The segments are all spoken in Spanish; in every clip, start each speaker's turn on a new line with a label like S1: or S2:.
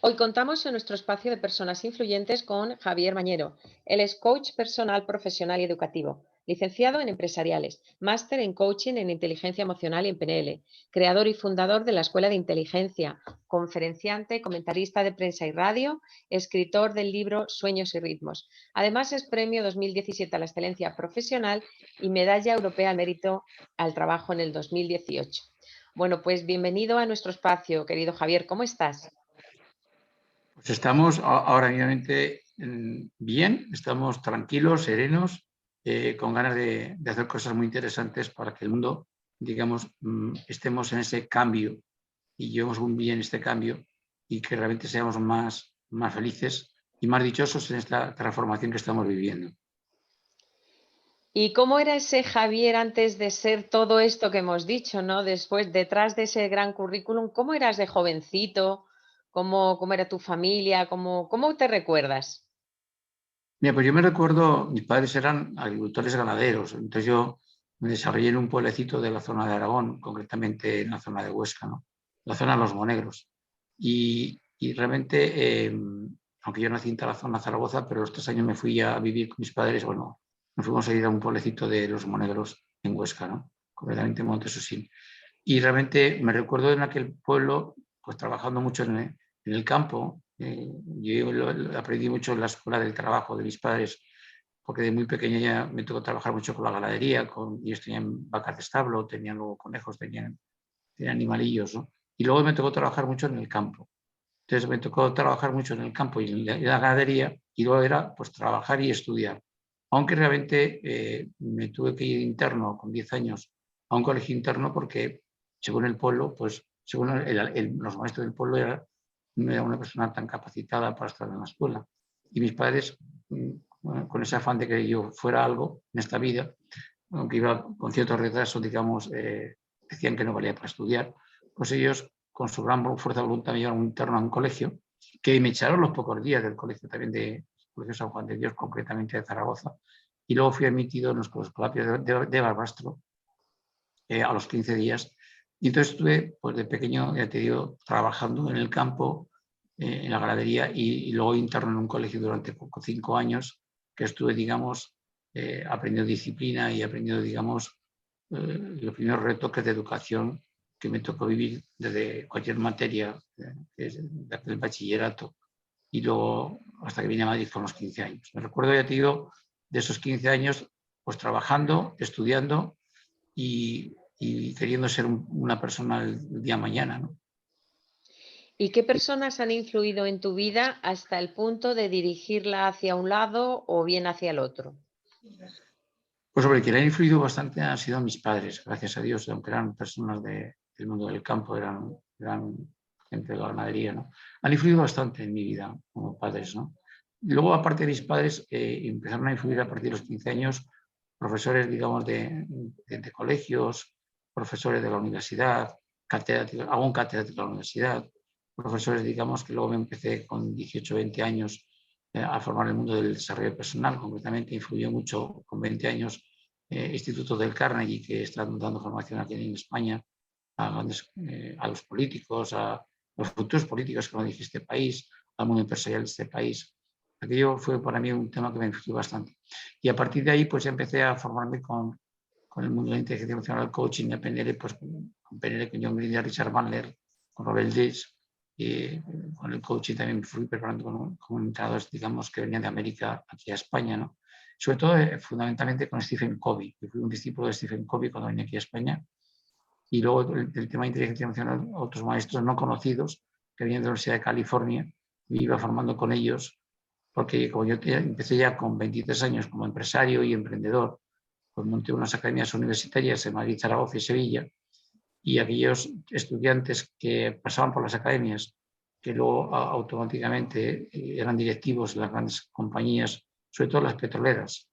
S1: Hoy contamos en nuestro espacio de personas influyentes con Javier Mañero. Él es coach personal, profesional y educativo, licenciado en empresariales, máster en coaching en inteligencia emocional y en PNL, creador y fundador de la Escuela de Inteligencia, conferenciante, comentarista de prensa y radio, escritor del libro Sueños y ritmos. Además es premio 2017 a la excelencia profesional y medalla europea al mérito al trabajo en el 2018. Bueno, pues bienvenido a nuestro espacio, querido Javier. ¿Cómo estás?
S2: Pues estamos ahora mismamente bien, estamos tranquilos, serenos, con ganas de hacer cosas muy interesantes para que el mundo, digamos, estemos en ese cambio y llevemos un bien este cambio y que realmente seamos más felices y más dichosos en esta transformación que estamos viviendo.
S1: ¿Y cómo era ese Javier antes de ser todo esto que hemos dicho, ¿no? Después, detrás de ese gran currículum, ¿cómo eras de jovencito? ¿Cómo era tu familia? ¿Cómo te recuerdas?
S2: Mira, pues yo me recuerdo, mis padres eran agricultores ganaderos, entonces yo me desarrollé en un pueblecito de la zona de Aragón, concretamente en la zona de Huesca, ¿no? La zona de los Monegros. Y realmente, aunque yo nací en Tarazona, Zaragoza, pero los 3 años me fui a vivir con mis padres, bueno, nos fuimos a ir a un pueblecito de los Monegros en Huesca, ¿no? Concretamente en Montesosín. Y realmente me recuerdo en aquel pueblo, pues trabajando mucho en el campo. Yo aprendí mucho en la escuela del trabajo de mis padres, porque de muy pequeña ya me tocó trabajar mucho con la ganadería, ellos tenían vacas de establo, tenían luego conejos, tenían animalillos, ¿no? Y luego me tocó trabajar mucho en el campo. Entonces me tocó trabajar mucho en el campo y en la ganadería, y luego era pues trabajar y estudiar. Aunque realmente me tuve que ir interno con 10 años a un colegio interno porque según el pueblo, pues según los maestros del pueblo no era una persona tan capacitada para estar en la escuela. Y mis padres, bueno, con ese afán de que yo fuera algo en esta vida, aunque iba con cierto retraso, digamos, decían que no valía para estudiar, pues ellos, con su gran fuerza de voluntad, me llevaron un interno a un colegio, que me echaron los pocos días del colegio también de Colegio San Juan de Dios, concretamente de Zaragoza, y luego fui admitido en los Escolapios de Barbastro a los 15 días. Y entonces estuve, pues de pequeño, ya te digo, trabajando en el campo, en la ganadería, y luego interno en un colegio durante 5 años, que estuve, digamos, aprendiendo disciplina y aprendiendo, digamos, los primeros retoques de educación que me tocó vivir desde cualquier materia, desde el bachillerato, y luego hasta que vine a Madrid con los 15 años. Me recuerdo, ya te digo, de esos 15 años, pues trabajando, estudiando y queriendo ser una persona el día de mañana, ¿no?
S1: ¿Y qué personas han influido en tu vida hasta el punto de dirigirla hacia un lado o bien hacia el otro?
S2: Pues sobre quien ha influido bastante han sido mis padres, gracias a Dios, aunque eran personas del mundo del campo, eran gente de la ganadería, ¿no? Han influido bastante en mi vida como padres, ¿no? Y luego, aparte de mis padres, empezaron a influir a partir de los 15 años profesores, digamos, de colegios, profesores de la universidad, algún catedrático de la universidad, profesores, digamos, que luego me empecé con 18, 20 años a formar el mundo del desarrollo personal. Concretamente influyó mucho con 20 años Instituto del Carnegie, que está dando formación aquí en España a los políticos, a los futuros políticos, como dije, este país, al mundo empresarial de este país. Aquello fue para mí un tema que me influyó bastante. Y a partir de ahí, pues empecé a formarme con el mundo de la inteligencia emocional, el coaching, de PNL, pues con PNL, con John Grinder, Richard Bandler, con Robert Dills. Con el coaching también me fui preparando con entrenadores, digamos, que venían de América aquí a España, ¿no? Sobre todo, fundamentalmente con Stephen Covey. Yo fui un discípulo de Stephen Covey cuando venía aquí a España. Y luego el tema de inteligencia emocional, otros maestros no conocidos que venían de la Universidad de California, me iba formando con ellos, porque como yo empecé ya con 23 años como empresario y emprendedor, pues monté unas academias universitarias en Madrid, Zaragoza y Sevilla, y aquellos estudiantes que pasaban por las academias, que luego automáticamente eran directivos de las grandes compañías, sobre todo las petroleras,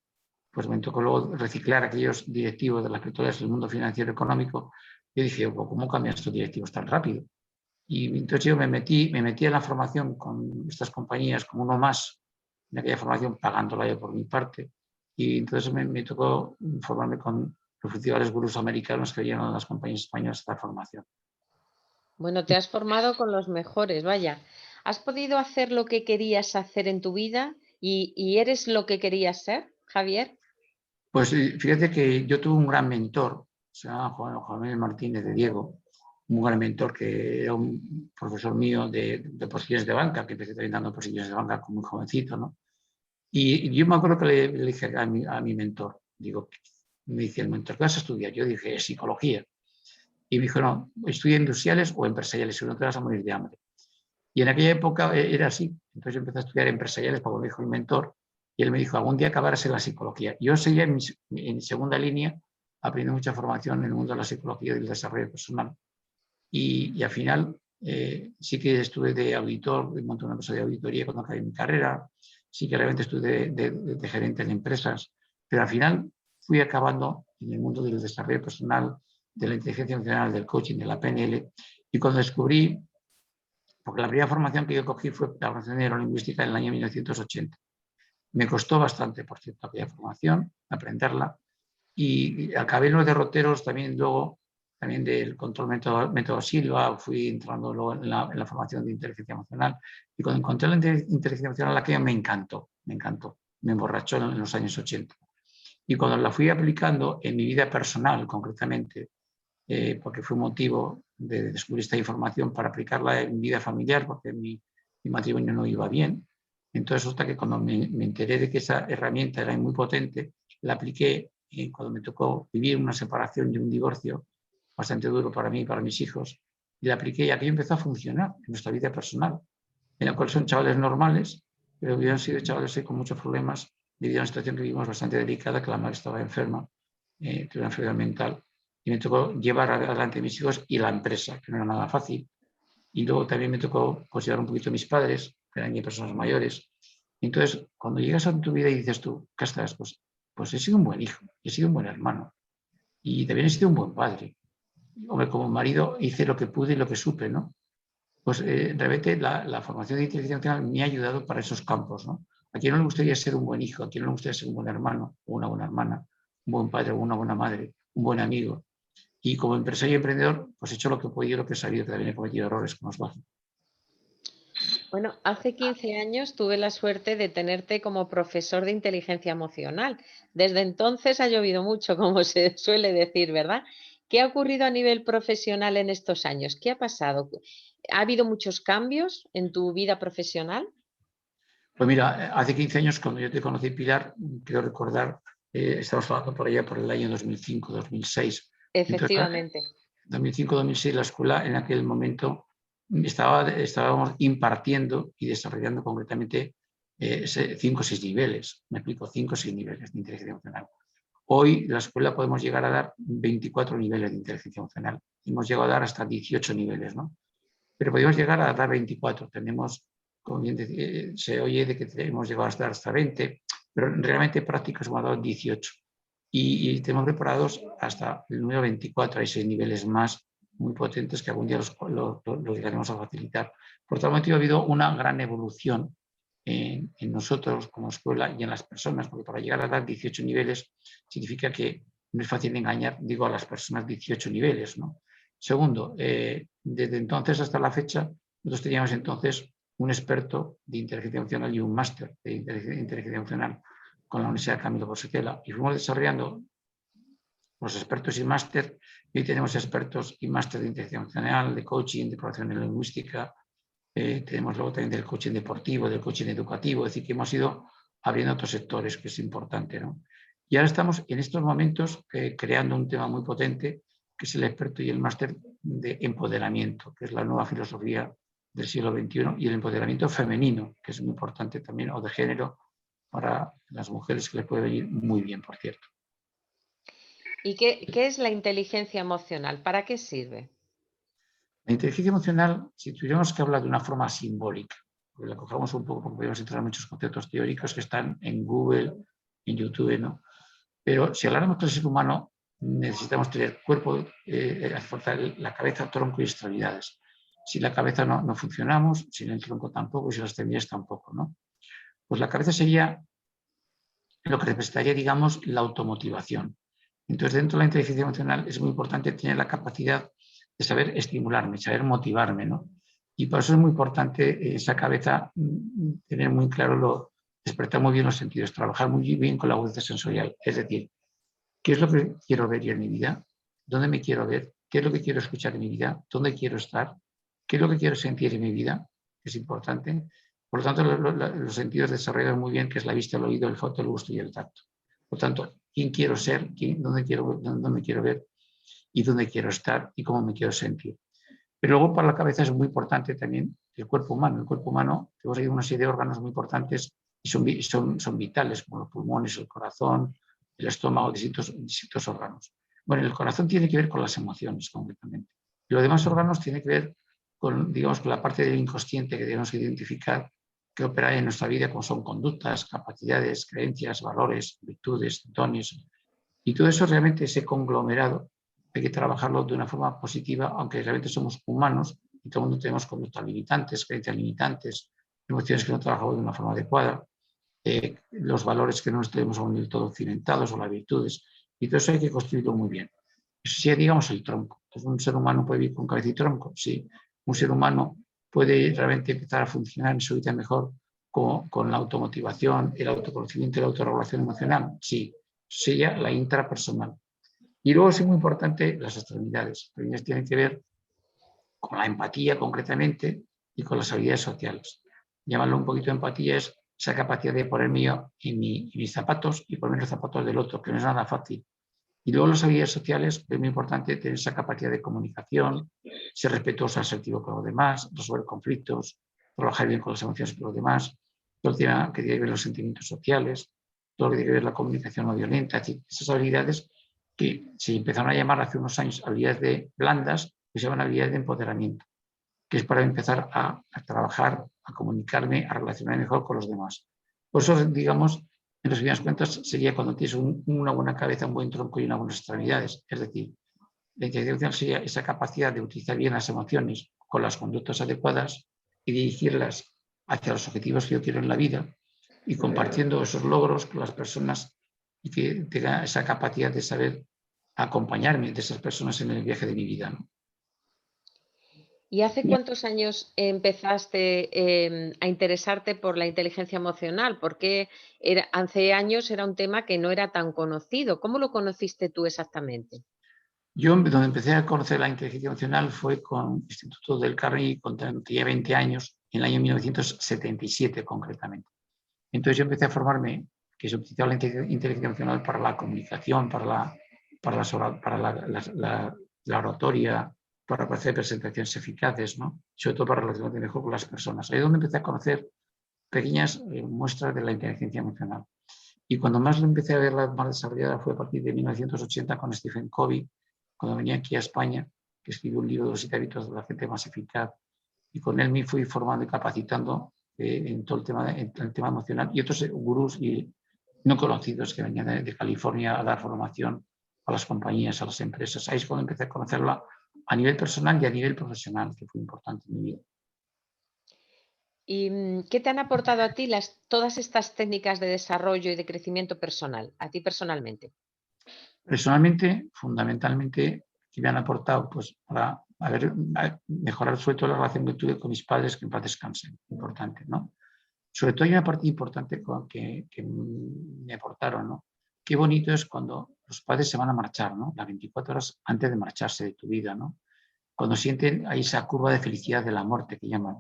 S2: pues me tocó luego reciclar a aquellos directivos de las petroleras del mundo financiero económico. Yo dije, ¿cómo cambian estos directivos tan rápido? Y entonces yo me metí en la formación con estas compañías como uno más, en aquella formación pagándola yo por mi parte. Y entonces me tocó formarme con los principales gurús americanos que venían a las compañías españolas a esta formación.
S1: Bueno, te has formado con los mejores, vaya. ¿Has podido hacer lo que querías hacer en tu vida y eres lo que querías ser, Javier?
S2: Pues fíjate que yo tuve un gran mentor, se llama Juan Manuel Martínez de Diego, un gran mentor que era un profesor mío de posiciones de banca, que empecé también dando posiciones de banca como muy jovencito, ¿no? Y yo me acuerdo que le dije a mi mentor, digo, me dice el mentor, ¿qué vas a estudiar? Yo dije, psicología. Y me dijo, no, estudia industriales o empresariales, si no te vas a morir de hambre. Y en aquella época era así. Entonces yo empecé a estudiar empresariales, como me dijo mi mentor, y él me dijo, algún día acabarás en la psicología. Yo seguía en segunda línea, aprendiendo mucha formación en el mundo de la psicología y del desarrollo personal. Y al final sí que estuve de auditor, monté una empresa de auditoría cuando acabé mi carrera, sí que realmente estuve de gerente en empresas, pero al final fui acabando en el mundo del desarrollo personal, de la inteligencia emocional, del coaching, de la PNL, y cuando descubrí, porque la primera formación que yo cogí fue la formación de neurolingüística en el año 1980. Me costó bastante, por cierto, aquella formación, aprenderla, y acabé en los derroteros también luego, también del control método Silva, fui entrando luego en la formación de inteligencia emocional, y cuando encontré la inteligencia emocional, aquella me encantó, me emborrachó en los años 80. Y cuando la fui aplicando en mi vida personal, concretamente, porque fue motivo de descubrir esta información para aplicarla en mi vida familiar, porque mi matrimonio no iba bien. Entonces, hasta que cuando me enteré de que esa herramienta era muy potente, la apliqué cuando me tocó vivir una separación y un divorcio bastante duro para mí y para mis hijos, y la apliqué y aquello empezó a funcionar en nuestra vida personal, en la cual son chavales normales, pero hubieran sido chavales con muchos problemas debido a una situación que vivimos bastante delicada, que la madre estaba enferma, de una enfermedad mental, y me tocó llevar adelante a mis hijos y la empresa, que no era nada fácil. Y luego también me tocó pues, llevar un poquito a mis padres, que eran ya personas mayores. Y entonces, cuando llegas a tu vida y dices tú, ¿qué estás? Pues he sido un buen hijo, he sido un buen hermano y también he sido un buen padre. Hombre, como marido hice lo que pude y lo que supe, ¿no? Pues realmente la formación de inteligencia emocional me ha ayudado para esos campos, ¿no? ¿A quién no le gustaría ser un buen hijo? ¿A quién no le gustaría ser un buen hermano o una buena hermana? Un buen padre o una buena madre, un buen amigo. Y como empresario y emprendedor, pues he hecho lo que he podido, lo que he sabido, que también he cometido errores, como es lógico.
S1: Bueno, hace 15 años tuve la suerte de tenerte como profesor de inteligencia emocional. Desde entonces ha llovido mucho, como se suele decir, ¿verdad? ¿Qué ha ocurrido a nivel profesional en estos años? ¿Qué ha pasado? ¿Ha habido muchos cambios en tu vida profesional?
S2: Pues mira, hace 15 años, cuando yo te conocí, Pilar, quiero recordar, estamos hablando por allá por el año 2005, 2006. Entonces,
S1: Efectivamente.
S2: 2005-2006, la escuela en aquel momento estábamos impartiendo y desarrollando concretamente 5 o 6 niveles. Me explico, 5 o 6 niveles de inteligencia emocional. Hoy la escuela podemos llegar a dar 24 niveles de inteligencia emocional. Hemos llegado a dar hasta 18 niveles, ¿no? Pero podemos llegar a dar 24. Tenemos, como bien se oye de que hemos llegado a dar hasta 20, pero realmente prácticas hemos dado 18. Y tenemos preparados hasta el número 24. Hay 6 niveles más muy potentes que algún día los llegaremos a facilitar. Por tal motivo ha habido una gran evolución en nosotros como escuela y en las personas, porque para llegar a dar 18 niveles significa que no es fácil engañar, digo, a las personas 18 niveles, ¿no? Segundo, desde entonces hasta la fecha, nosotros teníamos entonces un experto de inteligencia emocional y un máster de inteligencia emocional con la Universidad Camilo José Cela, y fuimos desarrollando los expertos y máster, y hoy tenemos expertos y máster de inteligencia emocional, de coaching, de programación lingüística, tenemos luego también del coaching deportivo, del coaching educativo, es decir, que hemos ido abriendo otros sectores, que es importante, ¿no? Y ahora estamos en estos momentos creando un tema muy potente, que es el experto y el máster de empoderamiento, que es la nueva filosofía del siglo XXI, y el empoderamiento femenino, que es muy importante también, o de género, para las mujeres, que les puede venir muy bien, por cierto.
S1: ¿Y qué es la inteligencia emocional? ¿Para qué sirve?
S2: La inteligencia emocional, si tuviéramos que hablar de una forma simbólica, porque la cogemos un poco, porque podemos entrar en muchos conceptos teóricos que están en Google, en YouTube, ¿no? Pero si habláramos del ser humano, necesitamos tener cuerpo, hace falta la cabeza, tronco y extremidades. Si la cabeza no funcionamos, sin el tronco tampoco, y sin las extremidades tampoco, ¿no? Pues la cabeza sería lo que representaría, digamos, la automotivación. Entonces, dentro de la inteligencia emocional es muy importante tener la capacidad de saber estimularme, saber motivarme, ¿no? Y por eso es muy importante esa cabeza, tener muy claro, despertar muy bien los sentidos, trabajar muy bien con la agudeza sensorial. Es decir, ¿qué es lo que quiero ver yo en mi vida? ¿Dónde me quiero ver? ¿Qué es lo que quiero escuchar en mi vida? ¿Dónde quiero estar? ¿Qué es lo que quiero sentir en mi vida? Es importante. Por lo tanto, los sentidos desarrollan muy bien, que es la vista, el oído, el olfato, el gusto y el tacto. Por lo tanto, ¿quién quiero ser? ¿Dónde me quiero ver? ¿Y dónde quiero estar? ¿Y cómo me quiero sentir? Pero luego para la cabeza es muy importante también el cuerpo humano. El cuerpo humano, tenemos ahí una serie de órganos muy importantes y son vitales, como los pulmones, el corazón, el estómago, distintos órganos. Bueno, el corazón tiene que ver con las emociones concretamente. Y los demás órganos tienen que ver con, digamos, con la parte del inconsciente que debemos identificar que opera en nuestra vida, como son conductas, capacidades, creencias, valores, virtudes, dones. Y todo eso realmente, ese conglomerado, hay que trabajarlo de una forma positiva, aunque realmente somos humanos y todo el mundo tenemos conductas limitantes, creencias limitantes, emociones que no trabajamos de una forma adecuada, los valores que no tenemos aún del todo cimentados o las virtudes, y todo eso hay que construirlo muy bien. Eso sería, digamos, el tronco. Entonces, ¿un ser humano puede vivir con cabeza y tronco? Sí. ¿Un ser humano puede realmente empezar a funcionar en su vida mejor con la automotivación, el autoconocimiento y la autorregulación emocional? Sí. Sería la intrapersonal. Y luego es muy importante las extremidades. Las extremidades tienen que ver con la empatía concretamente y con las habilidades sociales. Llamarlo un poquito de empatía es esa capacidad de ponerme yo en mis zapatos y ponerme los zapatos del otro, que no es nada fácil. Y luego las habilidades sociales es muy importante tener esa capacidad de comunicación, ser respetuoso, asertivo con los demás, resolver conflictos, trabajar bien con las emociones con los demás, todo el tema que tiene que ver los sentimientos sociales, todo lo que tiene que ver la comunicación no violenta, es decir, esas habilidades que se empezaron a llamar hace unos años habilidades de blandas, que se llaman habilidades de empoderamiento, que es para empezar a trabajar, a comunicarme, a relacionarme mejor con los demás. Por eso, digamos, en resumidas cuentas, sería cuando tienes una buena cabeza, un buen tronco y unas buenas extremidades. Es decir, la inteligencia sería esa capacidad de utilizar bien las emociones con las conductas adecuadas y dirigirlas hacia los objetivos que yo quiero en la vida y compartiendo esos logros con las personas y que tenga esa capacidad de saber acompañarme de esas personas en el viaje de mi vida, ¿no?
S1: ¿Y hace cuántos años empezaste, a interesarte por la inteligencia emocional? Porque hace años era un tema que no era tan conocido. ¿Cómo lo conociste tú exactamente?
S2: Yo donde empecé a conocer la inteligencia emocional fue con el Instituto del Carnegie cuando tenía 20 años, en el año 1977 concretamente. Entonces yo empecé a formarme, que se utilizaba la inteligencia emocional para la comunicación, la oratoria, para hacer presentaciones eficaces, ¿no? Sobre todo para relacionarme mejor con las personas. Ahí es donde empecé a conocer pequeñas muestras de la inteligencia emocional. Y cuando más lo empecé a ver más desarrollada fue a partir de 1980 con Stephen Covey, cuando venía aquí a España, que escribió un libro de los 7 hábitos de la gente más eficaz. Y con él me fui formando y capacitando en todo en el tema emocional. Y otros gurús y no conocidos que venían de California a dar formación a las compañías, a las empresas. Ahí es cuando empecé a conocerla a nivel personal y a nivel profesional, que fue importante en mi vida.
S1: ¿Y qué te han aportado a ti todas estas técnicas de desarrollo y de crecimiento personal, a ti personalmente?
S2: Personalmente, fundamentalmente, que me han aportado pues, para mejorar sobre todo la relación que tuve con mis padres, que en paz descansen, importante, ¿no? Sobre todo hay una parte importante que me aportaron, ¿no? Qué bonito es cuando los padres se van a marchar, ¿no? Las 24 horas antes de marcharse de tu vida, ¿no? Cuando sienten ahí esa curva de felicidad de la muerte que llaman.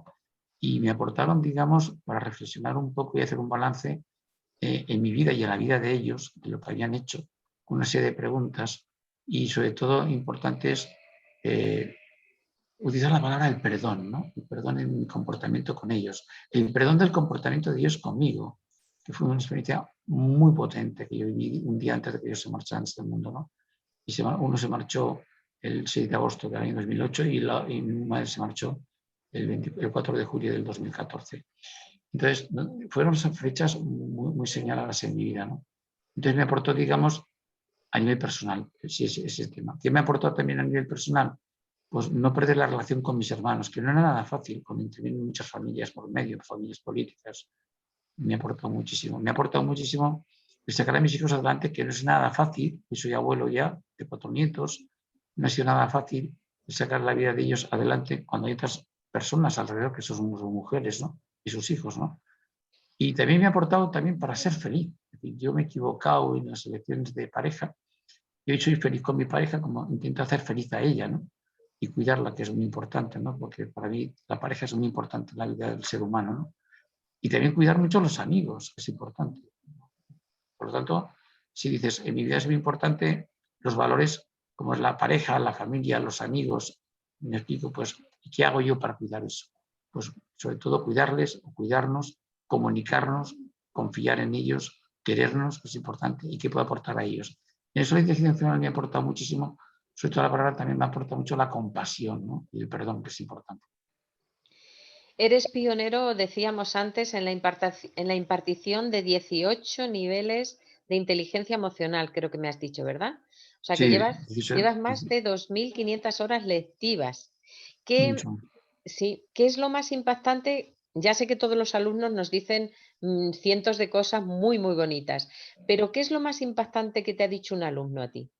S2: Y me aportaron, digamos, para reflexionar un poco y hacer un balance en mi vida y en la vida de ellos, de lo que habían hecho, con una serie de preguntas y sobre todo importante es utilizar la palabra el perdón, ¿no? El perdón en mi comportamiento con ellos, el perdón del comportamiento de ellos conmigo, que fue una experiencia muy potente que yo viví un día antes de que ellos se marcharan de este mundo, ¿no? Y uno se marchó el 6 de agosto del año 2008 y mi madre se marchó el 4 de julio del 2014. Entonces, fueron fechas muy señaladas en mi vida, ¿no? Entonces me aportó, digamos, a nivel personal, ese tema. ¿Qué me aportó también a nivel personal? Pues no perder la relación con mis hermanos, que no era nada fácil, con intervenir muchas familias por medio, familias políticas. Me ha aportado muchísimo. Me ha aportado muchísimo el sacar a mis hijos adelante, que no es nada fácil. Yo soy abuelo ya de 4 nietos. No ha sido nada fácil el sacar la vida de ellos adelante cuando hay otras personas alrededor, que son sus mujeres, ¿no? Y sus hijos, ¿no? Y también me ha aportado también para ser feliz. Es decir, yo me he equivocado en las elecciones de pareja y hoy soy feliz con mi pareja como intento hacer feliz a ella, ¿no? Y cuidarla, que es muy importante, ¿no? Porque para mí la pareja es muy importante en la vida del ser humano, ¿no? Y también cuidar mucho a los amigos, que es importante. Por lo tanto, si dices, en mi vida es muy importante los valores como es la pareja, la familia, los amigos, me explico, pues, ¿qué hago yo para cuidar eso? Pues sobre todo cuidarles, cuidarnos, comunicarnos, confiar en ellos, querernos, que es importante, y qué puedo aportar a ellos. En eso la inteligencia emocional me ha aportado muchísimo, sobre todo la palabra también me aporta mucho la compasión, ¿no? Y el perdón, que es importante.
S1: Eres pionero, decíamos antes, en la impartición de 18 niveles de inteligencia emocional, creo que me has dicho, ¿verdad? O sea que
S2: Sí,
S1: llevas más de 2.500 horas lectivas. ¿Qué,
S2: mucho.
S1: sí, ¿qué es lo más impactante? Ya sé que todos los alumnos nos dicen cientos de cosas muy, muy bonitas, pero ¿qué es lo más impactante que te ha dicho un alumno a ti?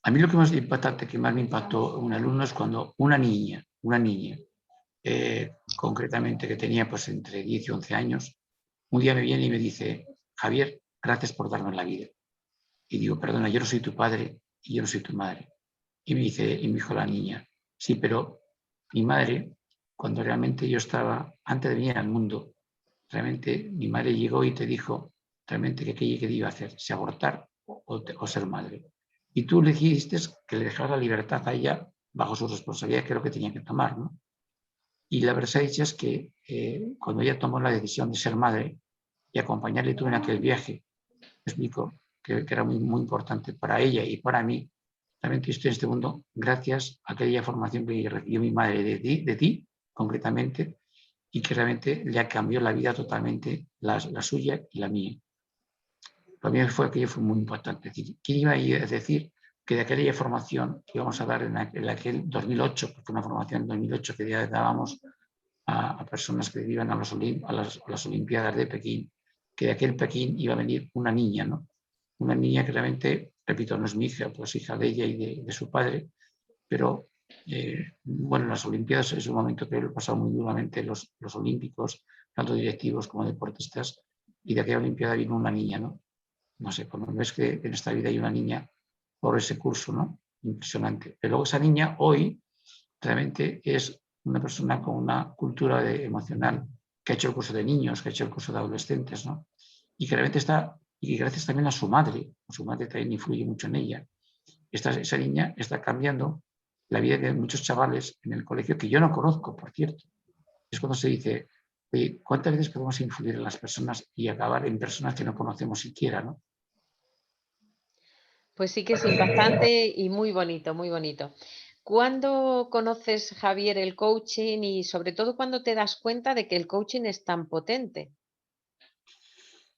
S2: A mí lo que más impactante, que más me impactó un alumno es cuando una niña, concretamente que tenía pues entre 10 y 11 años, un día me viene y me dice, Javier, gracias por darme la vida. Y digo, perdona, yo no soy tu padre y yo no soy tu madre. Y me dice, y me dijo la niña, sí, pero mi madre, cuando realmente yo estaba, antes de venir al mundo, realmente mi madre llegó y te dijo realmente que aquello que iba a hacer, si abortar o ser madre. Y tú le dijiste que le dejara la libertad a ella bajo su responsabilidad, que es lo que tenía que tomar, ¿no? Y la verdad es que cuando ella tomó la decisión de ser madre y acompañarle tú en aquel viaje, me explico que era muy, muy importante para ella y para mí, realmente estoy en este mundo gracias a aquella formación que recibió mi madre de ti concretamente, y que realmente le cambió la vida totalmente, la suya y la mía. Para mí aquello fue muy importante. Es decir, ¿quién iba a decir que de aquella formación que íbamos a dar en aquel 2008, porque fue una formación en 2008 que ya dábamos a personas que iban a las Olimpiadas de Pekín, que de aquel Pekín iba a venir una niña, ¿no? Una niña que realmente, repito, no es mi hija, pues hija de ella y de su padre, pero bueno, las Olimpiadas es un momento que lo he pasado muy duramente los olímpicos, tanto directivos como deportistas, y de aquella Olimpiada vino una niña, ¿no? No sé, cuando ves que en esta vida hay una niña por ese curso, ¿no? Impresionante. Pero luego esa niña hoy realmente es una persona con una cultura emocional que ha hecho el curso de niños, que ha hecho el curso de adolescentes, ¿no? Y que realmente está, y gracias también a su madre también influye mucho en ella. Esa niña está cambiando la vida de muchos chavales en el colegio que yo no conozco, por cierto. Es cuando se dice, oye, ¿cuántas veces podemos influir en las personas y acabar en personas que no conocemos siquiera, ¿no?
S1: Pues sí que es impactante y muy bonito, muy bonito. ¿Cuándo conoces, Javier, el coaching y sobre todo cuándo te das cuenta de que el coaching es tan potente?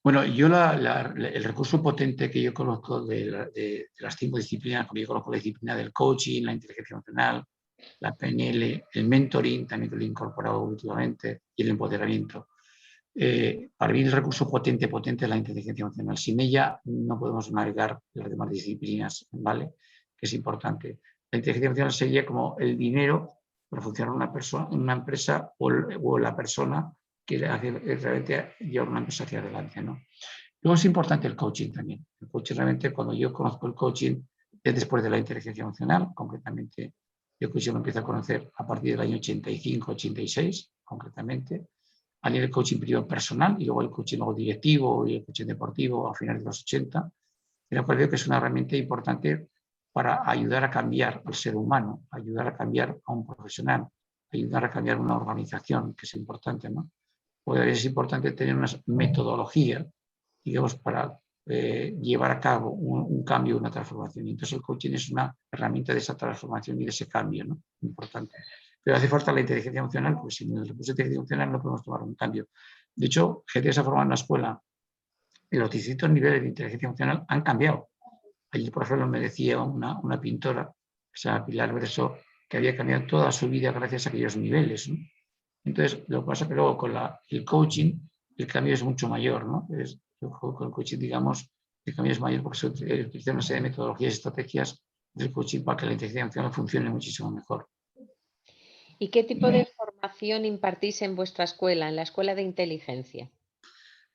S2: Bueno, yo el recurso potente que yo conozco de las 5 disciplinas, porque yo conozco la disciplina del coaching, la inteligencia emocional, la PNL, el mentoring, también que lo he incorporado últimamente, y el empoderamiento. Para mí el recurso potente es la inteligencia emocional. Sin ella no podemos navegar las demás disciplinas, ¿vale? Que es importante. La inteligencia emocional sería como el dinero para funcionar una empresa o la persona que hace realmente llevar una empresa hacia adelante, ¿no? Luego es importante el coaching también. El coaching realmente, cuando yo conozco el coaching, es después de la inteligencia emocional, concretamente. Yo el coaching lo empiezo a conocer a partir del año 85, 86, concretamente, a nivel coaching primero personal y luego el coaching luego directivo y el coaching deportivo a finales de los 80, en el cual veo que es una herramienta importante para ayudar a cambiar al ser humano, ayudar a cambiar a un profesional, ayudar a cambiar una organización, que es importante, ¿no? Pues es importante tener una metodología, digamos, para llevar a cabo un cambio, una transformación. Y entonces el coaching es una herramienta de esa transformación y de ese cambio, ¿no? Importante. Pero hace falta la inteligencia emocional, porque sin el recurso de inteligencia emocional no podemos tomar un cambio. De hecho, gente que se ha formado en la escuela, en los distintos niveles de inteligencia emocional han cambiado. Ayer, por ejemplo, me decía una pintora, que se llama Pilar Bresso, que había cambiado toda su vida gracias a aquellos niveles, ¿no? Entonces, lo que pasa es que luego con el coaching, el cambio es mucho mayor, ¿no? Con el coaching, digamos, el cambio es mayor porque se utilizan una serie de metodologías y estrategias del coaching para que la inteligencia emocional funcione muchísimo mejor.
S1: ¿Y qué tipo de formación impartís en vuestra escuela, en la Escuela de Inteligencia?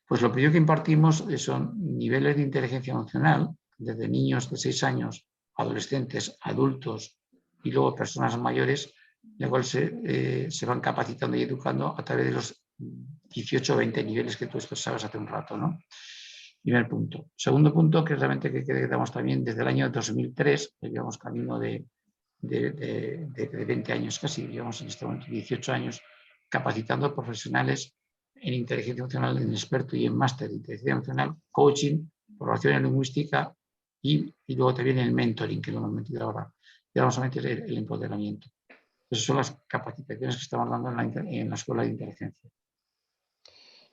S2: Pues lo primero que impartimos son niveles de inteligencia emocional, desde niños de 6 años, adolescentes, adultos y luego personas mayores, en la cual se van capacitando y educando a través de los 18 o 20 niveles que tú expresabas hace un rato, ¿no? Primer punto. Segundo punto, que realmente que damos también desde el año 2003, que llevamos camino de 20 años casi, llevamos en este momento 18 años, capacitando profesionales en inteligencia emocional, en experto y en máster de inteligencia emocional, coaching, formación en lingüística y luego también el mentoring, que lo hemos metido ahora. Y vamos a meter el empoderamiento. Esas son las capacitaciones que estamos dando en la Escuela de Inteligencia.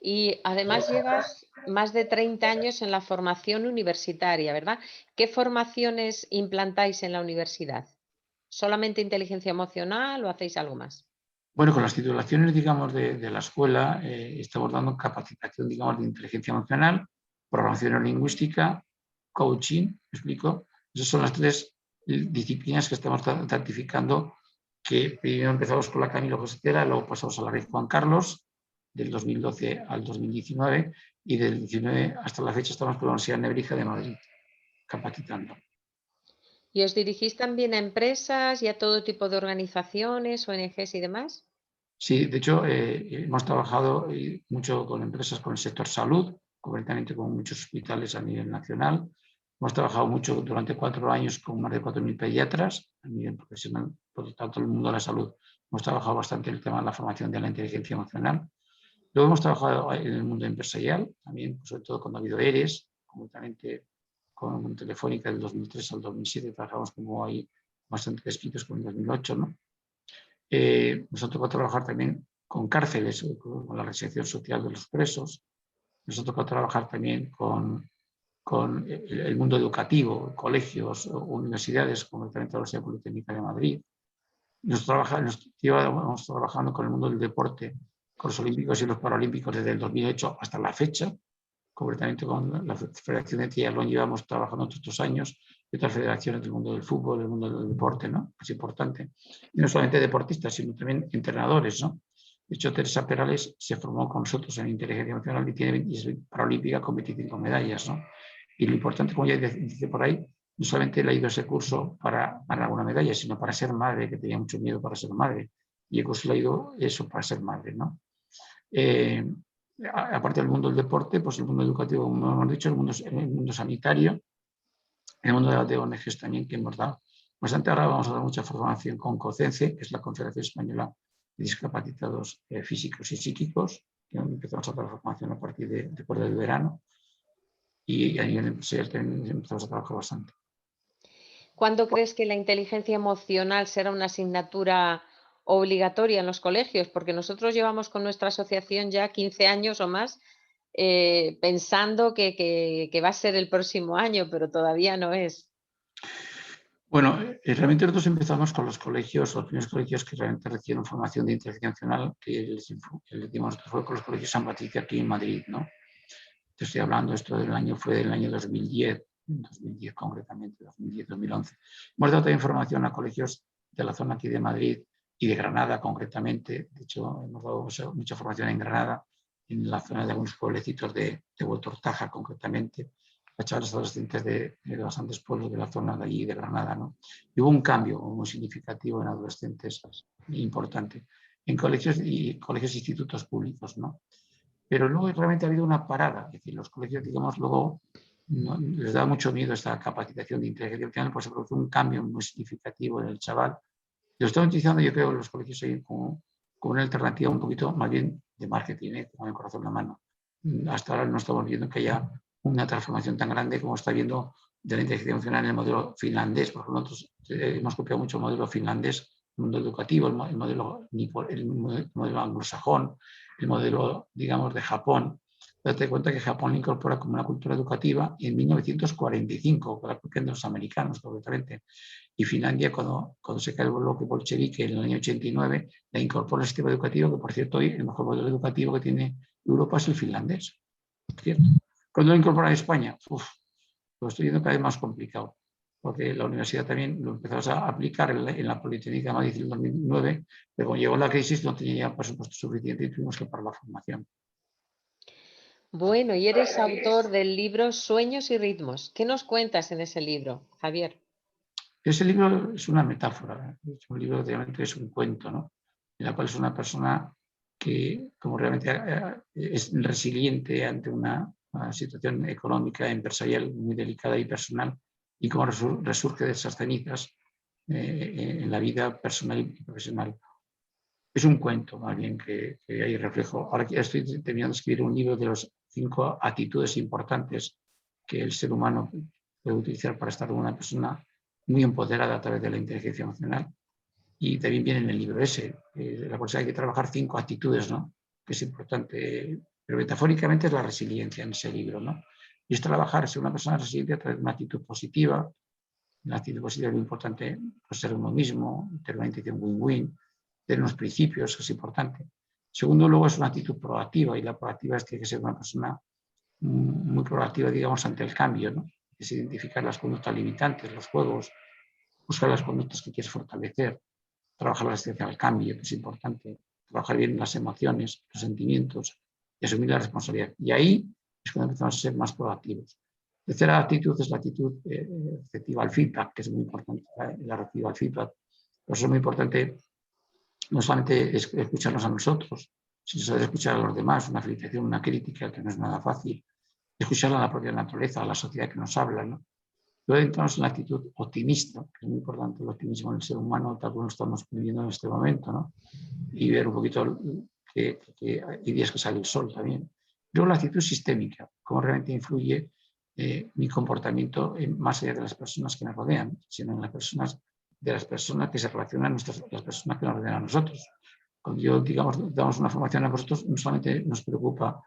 S1: Y además llevas más de 30 años en la formación universitaria, ¿verdad? ¿Qué formaciones implantáis en la universidad? ¿Solamente inteligencia emocional o hacéis algo más?
S2: Bueno, con las titulaciones, digamos, de la escuela, estamos dando capacitación, digamos, de inteligencia emocional, programación lingüística, coaching, ¿me explico? Esas son las 3 disciplinas que estamos certificando, que primero empezamos con la Camilo José Cela, luego pasamos a la Rey Juan Carlos, del 2012 al 2019, y del 19 hasta la fecha estamos con la Universidad Nebrija de Madrid, capacitando.
S1: ¿Y os dirigís también a empresas y a todo tipo de organizaciones, ONGs y demás?
S2: Sí, de hecho, hemos trabajado mucho con empresas con el sector salud, concretamente con muchos hospitales a nivel nacional. Hemos trabajado mucho durante 4 años con más de 4.000 pediatras a nivel profesional, por lo tanto, el mundo de la salud. Hemos trabajado bastante en el tema de la formación de la inteligencia emocional. Luego hemos trabajado en el mundo empresarial, también, sobre todo cuando ha habido ERES, concretamente con Telefónica del 2003 al 2007, trabajamos como ahí bastante descritos con el 2008, ¿no? Nos ha tocado trabajar también con cárceles, con la reinserción social de los presos. Nos ha tocado trabajar también con el mundo educativo, colegios, universidades, concretamente la Universidad Politécnica de Madrid. Nos llevamos trabajando con el mundo del deporte, con los olímpicos y los paralímpicos desde el 2008 hasta la fecha, concretamente con la Federación de Triatlón llevamos trabajando todos estos años y otras federaciones del mundo del fútbol, del mundo del deporte, ¿no? Es importante. Y no solamente deportistas, sino también entrenadores, ¿no? De hecho, Teresa Perales se formó con nosotros en inteligencia emocional y es paralímpica con 25 medallas, ¿no? Y lo importante, como ya dice por ahí, no solamente le ha ido ese curso para ganar una medalla, sino para ser madre, que tenía mucho miedo para ser madre. Y el curso le ha ido eso para ser madre, ¿no? Aparte del mundo del deporte, pues el mundo educativo, como hemos dicho, el mundo sanitario, el mundo de ONGs también que hemos dado bastante. Ahora vamos a dar mucha formación con COCENCE, que es la Confederación Española de Discapacitados Físicos y Psíquicos, que empezamos a dar formación a partir de después del verano, y a nivel empresarial también empezamos a trabajar bastante.
S1: ¿Cuándo crees que la inteligencia emocional será una asignatura obligatoria en los colegios? Porque nosotros llevamos con nuestra asociación ya 15 años o más pensando que va a ser el próximo año, pero todavía no es.
S2: Bueno, realmente nosotros empezamos con los colegios, los primeros colegios que realmente recibieron formación de inteligencia emocional, que les dimos, fue con los colegios San Patricio aquí en Madrid, ¿no? Te estoy hablando, esto fue del año 2010 concretamente, 2010-2011. Hemos dado también formación a colegios de la zona aquí de Madrid y de Granada concretamente. De hecho, hemos dado mucha formación en Granada, en la zona de algunos pueblecitos de Hueltortaja concretamente, a chavales adolescentes de bastantes pueblos de la zona de allí de Granada, ¿no? Y hubo un cambio muy significativo en adolescentes importante, en colegios e institutos públicos, ¿no? Pero luego realmente ha habido una parada, es decir, los colegios, digamos, luego no, les da mucho miedo esta capacitación de inteligencia emocional, pues se produce un cambio muy significativo en el chaval. Lo están utilizando, yo creo, los colegios ahí como una alternativa un poquito más bien de marketing, con el corazón en la mano. Hasta ahora no estamos viendo que haya una transformación tan grande como está viendo de la inteligencia emocional en el modelo finlandés. Por ejemplo, nosotros hemos copiado mucho el modelo finlandés, el mundo educativo, el modelo anglosajón, el modelo, digamos, de Japón. Date cuenta que Japón incorpora como una cultura educativa en 1945, con la cuestión de los americanos, concretamente. Y Finlandia, cuando se cae el bloque bolchevique en el año 89, la incorpora el sistema educativo, que por cierto hoy el mejor modelo educativo que tiene Europa es el finlandés. ¿Cierto? Cuando lo incorpora a España, lo estoy viendo cada vez más complicado. porque la universidad también lo empezamos a aplicar en la Politécnica de Madrid en el 2009, pero cuando llegó la crisis no tenía ya presupuesto suficiente y tuvimos que parar la formación.
S1: Bueno, y eres autor del libro Sueños y ritmos. ¿Qué nos cuentas en ese libro, Javier?
S2: Ese libro es una metáfora, es un libro realmente es un cuento, ¿no? En la cual es una persona que como realmente es resiliente ante una situación económica, empresarial muy delicada y personal, y cómo resurge de esas cenizas en la vida personal y profesional. Es un cuento, más bien, que hay reflejo. Ahora que estoy terminando de escribir un libro de las 5 actitudes importantes que el ser humano puede utilizar para estar con una persona muy empoderada a través de la inteligencia emocional. Y también viene en el libro ese, la cual hay que trabajar 5 actitudes, ¿no? Que es importante, pero metafóricamente es la resiliencia en ese libro, ¿no? Y es trabajar, ser una persona resiliente a través de una actitud positiva. La actitud positiva es muy importante, pues, ser uno mismo, tener una intención win-win, tener unos principios, que es importante. Segundo, luego es una actitud proactiva, y la proactiva es que tiene que ser una persona muy proactiva, digamos, ante el cambio, ¿no? Es identificar las conductas limitantes, los juegos, buscar las conductas que quieres fortalecer, trabajar la resistencia al cambio, que es importante, trabajar bien las emociones, los sentimientos y asumir la responsabilidad. Y ahí es cuando empezamos a ser más proactivos. La tercera actitud es la actitud receptiva al feedback, que es muy importante, la receptiva al feedback. Por eso es muy importante no solamente escucharnos a nosotros, sino saber escuchar a los demás, una felicitación, una crítica, que no es nada fácil, escuchar a la propia naturaleza, a la sociedad que nos habla, ¿no? Luego entramos en la actitud optimista, que es muy importante el optimismo en el ser humano, tal como lo estamos viviendo en este momento, ¿no? Y ver un poquito que hay días que sale el sol también. Luego la actitud sistémica, cómo realmente influye mi comportamiento más allá de las personas que me rodean, sino en las personas, de las personas que se relacionan, las personas que nos rodean a nosotros. Cuando yo, digamos, damos una formación a vosotros, no solamente nos preocupa,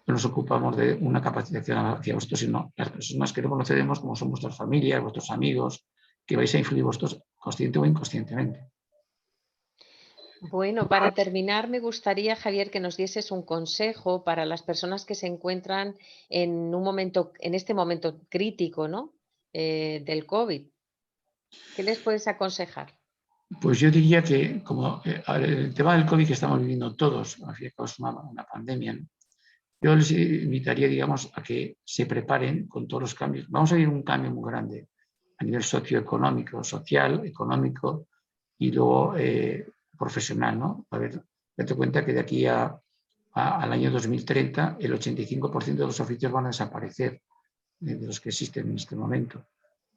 S2: nos ocupamos de una capacitación hacia vosotros, sino las personas que no conoceremos, como son vuestras familias, vuestros amigos, que vais a influir vosotros consciente o inconscientemente.
S1: Bueno, para terminar, me gustaría, Javier, que nos dieses un consejo para las personas que se encuentran en un momento, en este momento crítico, ¿no? Del COVID. ¿Qué les puedes aconsejar?
S2: Pues yo diría que, como el tema del COVID que estamos viviendo todos, al fin y al cabo es una pandemia, ¿no? Yo les invitaría, digamos, a que se preparen con todos los cambios. Vamos a vivir un cambio muy grande a nivel socioeconómico, social, económico y luego profesional, ¿no? A ver, date cuenta que de aquí al año 2030 el 85% de los oficios van a desaparecer, de los que existen en este momento,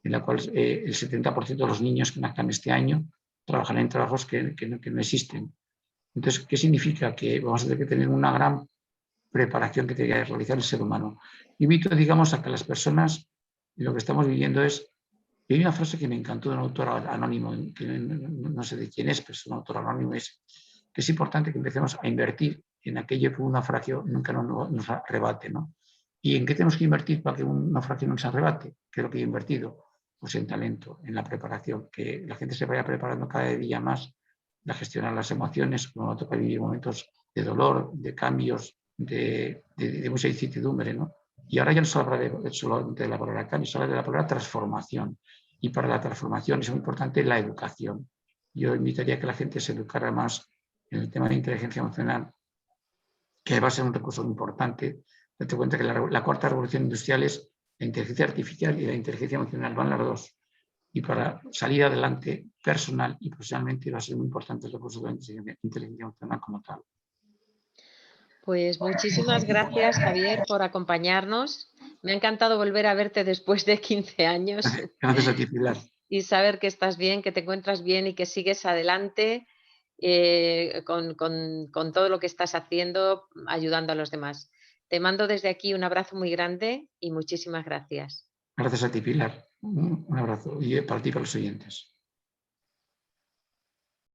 S2: en la cual el 70% de los niños que nazcan este año trabajarán en trabajos que no existen. Entonces, ¿qué significa? Que vamos a tener que tener una gran preparación que tiene que realizar el ser humano. Invito, digamos, a que las personas, lo que estamos viviendo es, y hay una frase que me encantó de un autor anónimo, que no sé de quién es, pero es un autor anónimo, es que es importante que empecemos a invertir en aquello que un naufragio nunca nos arrebate, ¿no? ¿Y en qué tenemos que invertir para que un naufragio no nos arrebate? ¿Qué es lo que he invertido? Pues en talento, en la preparación, que la gente se vaya preparando cada día más a gestionar las emociones, cuando nos toca vivir momentos de dolor, de cambios, de mucha incertidumbre, ¿no? Y ahora ya no se habla solamente de la palabra cambio, se habla de la palabra transformación. Y para la transformación es muy importante la educación. Yo invitaría a que la gente se educara más en el tema de inteligencia emocional, que va a ser un recurso muy importante. Date cuenta que la cuarta revolución industrial es la inteligencia artificial y la inteligencia emocional, van las dos. Y para salir adelante personal y profesionalmente va a ser muy importante el recurso de la inteligencia emocional como tal.
S1: Pues muchísimas gracias, Javier, por acompañarnos. Me ha encantado volver a verte después de 15 años
S2: Gracias a ti, Pilar.
S1: y saber que estás bien, que te encuentras bien y que sigues adelante con todo lo que estás haciendo, ayudando a los demás. Te mando desde aquí un abrazo muy grande y muchísimas gracias.
S2: Gracias a ti, Pilar. Un abrazo y para ti y para los oyentes.